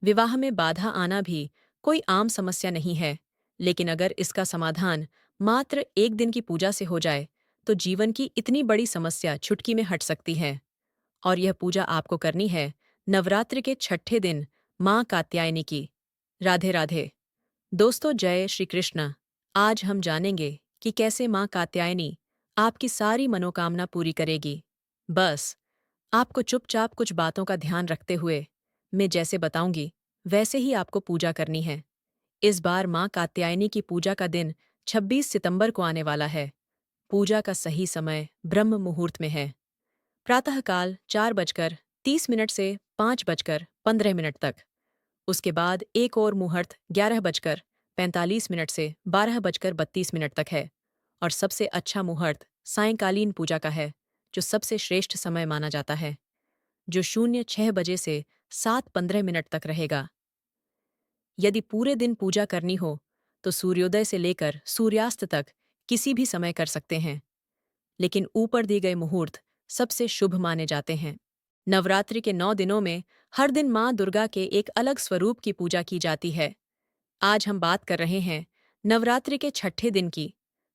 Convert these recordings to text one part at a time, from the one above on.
विवाह में बाधा आना भी कोई आम समस्या नहीं है, लेकिन अगर इसका समाधान मात्र एक दिन की पूजा से हो जाए, तो जीवन की इतनी बड़ी समस्या चुटकी में हट सकती है। और यह पूजा आपको करनी है नवरात्रि के छठे दिन, माँ कात्यायनी की। राधे राधे। दोस्तों, जय श्री कृष्ण। आज हम जानेंगे कि कैसे माँ कात्यायनी आपकी सारी मनोकामना पूरी करेगी। बस आपको चुपचाप कुछ बातों का ध्यान रखते हुए मैं जैसे बताऊंगी वैसे ही आपको पूजा करनी है। इस बार माँ कात्यायनी की पूजा का दिन 26 सितंबर को आने वाला है। पूजा का सही समय ब्रह्म मुहूर्त में है। प्रातःकाल 4:30 से 5:15 तक। उसके बाद एक और मुहूर्त 11:45 से 12:32 तक है। और सबसे अच्छा मुहूर्त सायंकालीन पूजा का है, जो सबसे श्रेष्ठ समय माना जाता है, जो 06 से 7:15 तक रहेगा। यदि पूरे दिन पूजा करनी हो तो सूर्योदय से लेकर सूर्यास्त तक किसी भी समय कर सकते हैं, लेकिन ऊपर दिए गए मुहूर्त सबसे शुभ माने जाते हैं। नवरात्रि के 9 दिनों में हर दिन माँ दुर्गा के एक अलग स्वरूप की पूजा की जाती है। आज हम बात कर रहे हैं नवरात्रि के छठे दिन की,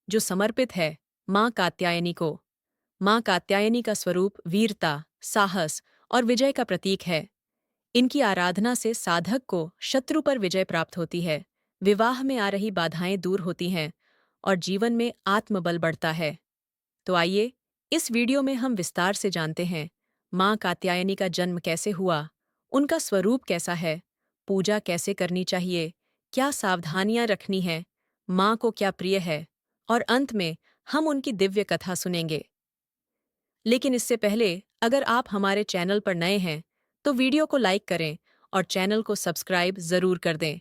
जो समर्पित है माँ कात्यायनी को। माँ कात्यायनी का स्वरूप वीरता, साहस और विजय का प्रतीक है। इनकी आराधना से साधक को शत्रु पर विजय प्राप्त होती है, विवाह में आ रही बाधाएं दूर होती हैं और जीवन में आत्मबल बढ़ता है। तो आइए, इस वीडियो में हम विस्तार से जानते हैं माँ कात्यायनी का जन्म कैसे हुआ, उनका स्वरूप कैसा है, पूजा कैसे करनी चाहिए, क्या सावधानियां रखनी है, माँ को क्या प्रिय है, और अंत में हम उनकी दिव्य कथा सुनेंगे। लेकिन इससे पहले, अगर आप हमारे चैनल पर नए हैं तो वीडियो को लाइक करें और चैनल को सब्सक्राइब जरूर कर दें।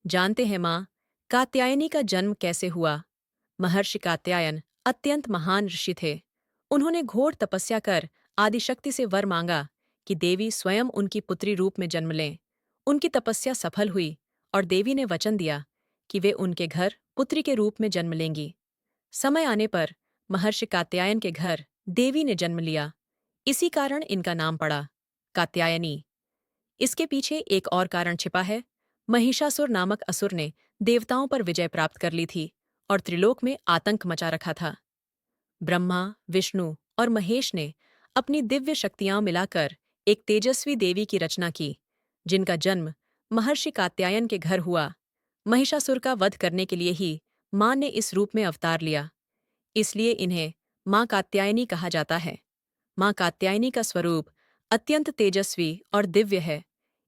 जानते हैं माँ कात्यायनी का जन्म कैसे हुआ। महर्षि कात्यायन अत्यंत महान ऋषि थे। उन्होंने घोर तपस्या कर आदिशक्ति से वर मांगा कि देवी स्वयं उनकी पुत्री रूप में जन्म लें। उनकी तपस्या सफल हुई और देवी ने वचन दिया कि वे उनके घर पुत्री के रूप में जन्म लेंगी। समय आने पर महर्षि कात्यायन के घर देवी ने जन्म लिया। इसी कारण इनका नाम पड़ा कात्यायनी। इसके पीछे एक और कारण छिपा है। महिषासुर नामक असुर ने देवताओं पर विजय प्राप्त कर ली थी और त्रिलोक में आतंक मचा रखा था। ब्रह्मा, विष्णु और महेश ने अपनी दिव्य शक्तियां मिलाकर एक तेजस्वी देवी की रचना की, जिनका जन्म महर्षि कात्यायन के घर हुआ। महिषासुर का वध करने के लिए ही मां ने इस रूप में अवतार लिया। इसलिए इन्हें मां कात्यायनी कहा जाता है। मां कात्यायनी का स्वरूप अत्यंत तेजस्वी और दिव्य है।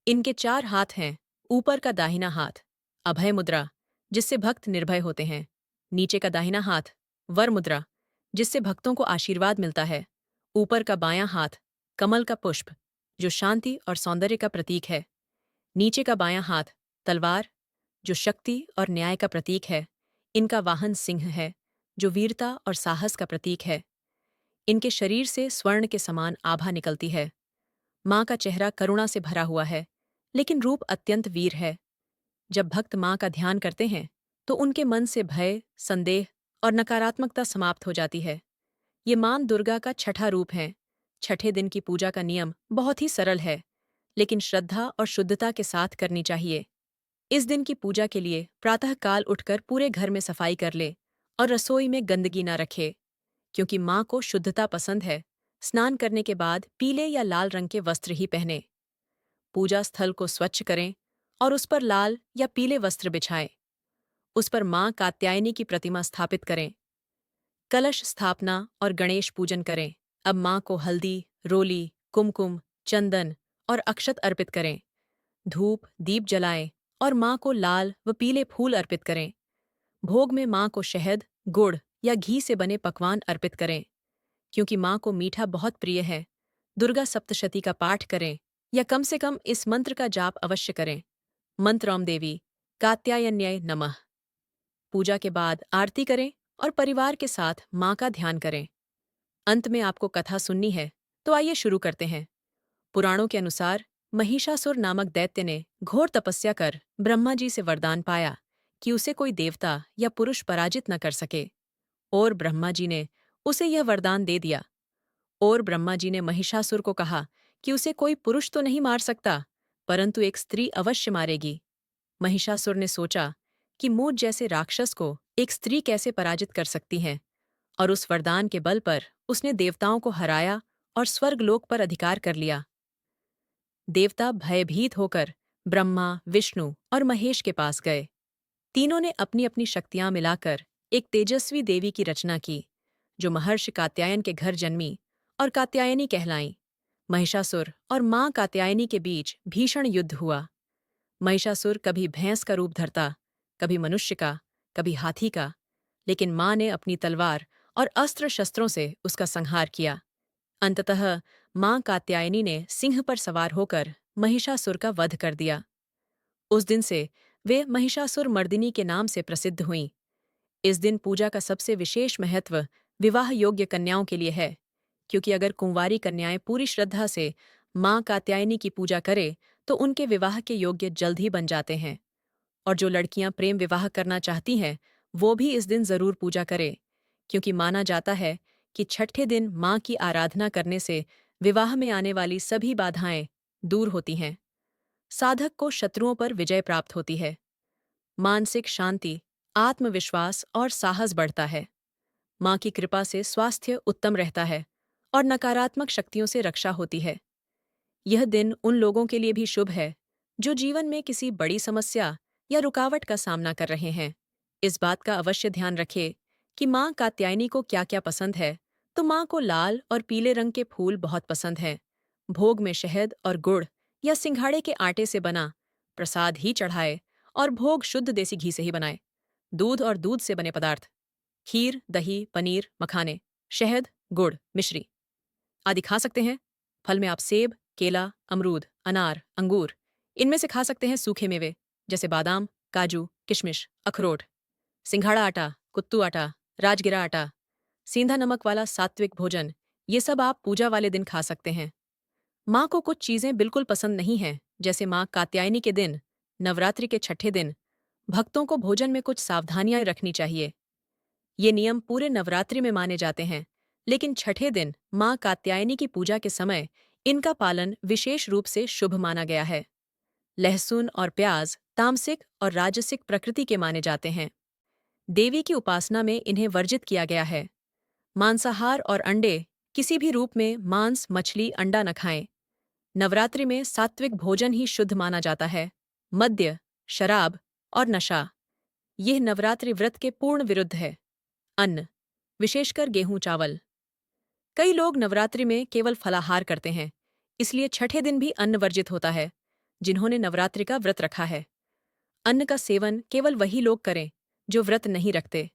इनके 4 हाथ हैं। ऊपर का दाहिना हाथ अभय मुद्रा, जिससे भक्त निर्भय होते हैं। नीचे का दाहिना हाथ वर मुद्रा, जिससे भक्तों को आशीर्वाद मिलता है। ऊपर का बायां हाथ कमल का पुष्प, जो शांति और सौंदर्य का प्रतीक है। नीचे का बायां हाथ तलवार, जो शक्ति और न्याय का प्रतीक है। इनका वाहन सिंह है, जो वीरता और साहस का प्रतीक है। इनके शरीर से स्वर्ण के समान आभा निकलती है। माँ का चेहरा करुणा से भरा हुआ है, लेकिन रूप अत्यंत वीर है। जब भक्त माँ का ध्यान करते हैं तो उनके मन से भय, संदेह और नकारात्मकता समाप्त हो जाती है। ये माँ दुर्गा का छठा रूप है। छठे दिन की पूजा का नियम बहुत ही सरल है, लेकिन श्रद्धा और शुद्धता के साथ करनी चाहिए। इस दिन की पूजा के लिए प्रातःकाल उठकर पूरे घर में सफाई कर ले और रसोई में गंदगी न रखे, क्योंकि माँ को शुद्धता पसंद है। स्नान करने के बाद पीले या लाल रंग के वस्त्र ही पहने। पूजा स्थल को स्वच्छ करें और उस पर लाल या पीले वस्त्र बिछाएं। उस पर माँ कात्यायनी की प्रतिमा स्थापित करें। कलश स्थापना और गणेश पूजन करें। अब माँ को हल्दी, रोली, कुमकुम, चंदन और अक्षत अर्पित करें। धूप, दीप जलाएं और माँ को लाल व पीले फूल अर्पित करें। भोग में माँ को शहद, गुड़ या घी से बने पकवान अर्पित करें, क्योंकि माँ को मीठा बहुत प्रिय है। दुर्गा सप्तशती का पाठ करें या कम से कम इस मंत्र का जाप अवश्य करें। मंत्र ओम देवी कात्यायन्यै नमः। पूजा के बाद आरती करें और परिवार के साथ माँ का ध्यान करें। अंत में आपको कथा सुननी है, तो आइए शुरू करते हैं। पुराणों के अनुसार महिषासुर नामक दैत्य ने घोर तपस्या कर ब्रह्मा जी से वरदान पाया कि उसे कोई देवता या पुरुष पराजित न कर सके। और ब्रह्मा जी ने उसे यह वरदान दे दिया। और ब्रह्मा जी ने महिषासुर को कहा कि उसे कोई पुरुष तो नहीं मार सकता, परंतु एक स्त्री अवश्य मारेगी। महिषासुर ने सोचा कि मुझ जैसे राक्षस को एक स्त्री कैसे पराजित कर सकती है, और उस वरदान के बल पर उसने देवताओं को हराया और स्वर्गलोक पर अधिकार कर लिया। देवता भयभीत होकर ब्रह्मा, विष्णु और महेश के पास गए। तीनों ने अपनी अपनी शक्तियां मिलाकर एक तेजस्वी देवी की रचना की, जो महर्षि कात्यायन के घर जन्मी और कात्यायनी कहलाईं। महिषासुर और मां कात्यायनी के बीच भीषण युद्ध हुआ। महिषासुर कभी भैंस का रूप धरता, कभी मनुष्य का, कभी हाथी का, लेकिन मां ने अपनी तलवार और अस्त्र शस्त्रों से उसका संहार किया। अंततः मां कात्यायनी ने सिंह पर सवार होकर महिषासुर का वध कर दिया। उस दिन से वे महिषासुर मर्दिनी के नाम से प्रसिद्ध हुईं। इस दिन पूजा का सबसे विशेष महत्व विवाह योग्य कन्याओं के लिए है, क्योंकि अगर कुंवारी कन्याएं पूरी श्रद्धा से मां कात्यायनी की पूजा करें तो उनके विवाह के योग्य जल्द ही बन जाते हैं। और जो लड़कियां प्रेम विवाह करना चाहती हैं वो भी इस दिन जरूर पूजा करें, क्योंकि माना जाता है कि छठे दिन मां की आराधना करने से विवाह में आने वाली सभी बाधाएं दूर होती हैं। साधक को शत्रुओं पर विजय प्राप्त होती है। मानसिक शांति, आत्मविश्वास और साहस बढ़ता है। मां की कृपा से स्वास्थ्य उत्तम रहता है और नकारात्मक शक्तियों से रक्षा होती है। यह दिन उन लोगों के लिए भी शुभ है जो जीवन में किसी बड़ी समस्या या रुकावट का सामना कर रहे हैं। इस बात का अवश्य ध्यान रखें कि मां कात्यायनी को क्या क्या पसंद है, तो मां को लाल और पीले रंग के फूल बहुत पसंद हैं। भोग में शहद और गुड़ या सिंघाड़े के आटे से बना प्रसाद ही चढ़ाए और भोग शुद्ध देसी घी से ही बनाए। दूध और दूध से बने पदार्थ, खीर, दही, पनीर, मखाने, शहद, गुड़, मिश्री आदि खा सकते हैं। फल में आप सेब, केला, अमरूद, अनार, अंगूर, इनमें से खा सकते हैं सूखे मेवे जैसे बादाम, काजू, किशमिश, अखरोट। सिंघाड़ा आटा, कुत्तू आटा, राजगिरा आटा, सेंधा नमक वाला सात्विक भोजन, ये सब आप पूजा वाले दिन खा सकते हैं। माँ को कुछ चीजें बिल्कुल पसंद नहीं हैं, जैसे माँ कात्यायनी के दिन, नवरात्रि के छठे दिन भक्तों को भोजन में कुछ सावधानियां रखनी चाहिए। ये नियम पूरे नवरात्रि में माने जाते हैं, लेकिन छठे दिन माँ कात्यायनी की पूजा के समय इनका पालन विशेष रूप से शुभ माना गया है। लहसुन और प्याज तामसिक और राजसिक प्रकृति के माने जाते हैं। देवी की उपासना में इन्हें वर्जित किया गया है। मांसाहार और अंडे, किसी भी रूप में मांस, मछली, अंडा न खाएं। नवरात्रि में सात्विक भोजन ही शुद्ध माना जाता है। मद्य, शराब और नशा, यह नवरात्रि व्रत के पूर्ण विरुद्ध है। अन्न, विशेषकर गेहूं, चावल। कई लोग नवरात्रि में केवल फलाहार करते हैं, इसलिए छठे दिन भी अन्न वर्जित होता है जिन्होंने नवरात्रि का व्रत रखा है। अन्न का सेवन केवल वही लोग करें जो व्रत नहीं रखते।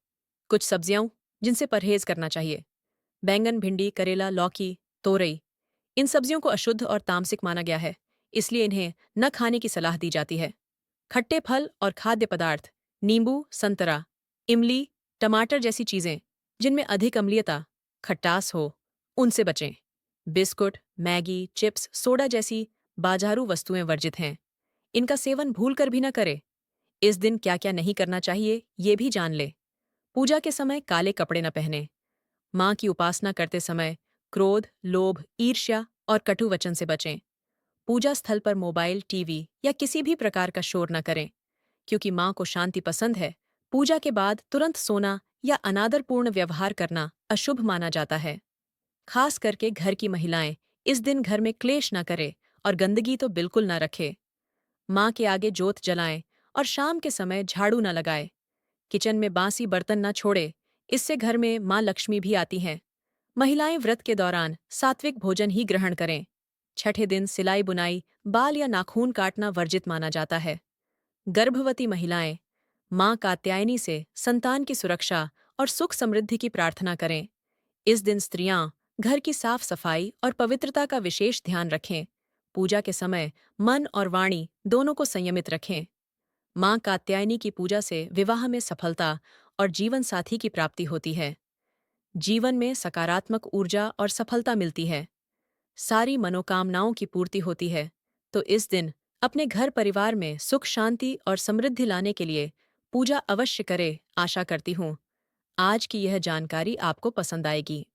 कुछ सब्जियां जिनसे परहेज करना चाहिए: बैंगन, भिंडी, करेला, लौकी, तोरई। इन सब्जियों को अशुद्ध और तामसिक माना गया है, इसलिए इन्हें न खाने की सलाह दी जाती है। खट्टे फल और खाद्य पदार्थ, नींबू, संतरा, इमली, टमाटर जैसी चीजें जिनमें अधिक अम्लीयता, खट्टास हो, उनसे बचें। बिस्कुट, मैगी, चिप्स, सोडा जैसी बाजारू वस्तुएं वर्जित हैं। इनका सेवन भूलकर भी न करें। इस दिन क्या क्या नहीं करना चाहिए ये भी जान ले। पूजा के समय काले कपड़े न पहने। माँ की उपासना करते समय क्रोध, लोभ, ईर्ष्या और कटु वचन से बचें। पूजा स्थल पर मोबाइल, टीवी या किसी भी प्रकार का शोर न करें, क्योंकि माँ को शांति पसंद है। पूजा के बाद तुरंत सोना या अनादरपूर्ण व्यवहार करना अशुभ माना जाता है। खास करके घर की महिलाएं इस दिन घर में क्लेश न करें और गंदगी तो बिल्कुल न रखें। माँ के आगे जोत जलाएं और शाम के समय झाड़ू न लगाएं। किचन में बासी बर्तन न छोड़े, इससे घर में माँ लक्ष्मी भी आती हैं। महिलाएं व्रत के दौरान सात्विक भोजन ही ग्रहण करें। छठे दिन सिलाई बुनाई, बाल या नाखून काटना वर्जित माना जाता है। गर्भवती महिलाएं माँ कात्यायनी से संतान की सुरक्षा और सुख समृद्धि की प्रार्थना करें। इस दिन स्त्रियां घर की साफ सफाई और पवित्रता का विशेष ध्यान रखें। पूजा के समय मन और वाणी दोनों को संयमित रखें। माँ कात्यायनी की पूजा से विवाह में सफलता और जीवन साथी की प्राप्ति होती है। जीवन में सकारात्मक ऊर्जा और सफलता मिलती है। सारी मनोकामनाओं की पूर्ति होती है। तो इस दिन अपने घर परिवार में सुख, शांति और समृद्धि लाने के लिए पूजा अवश्य करें। आशा करती हूँ आज की यह जानकारी आपको पसंद आएगी।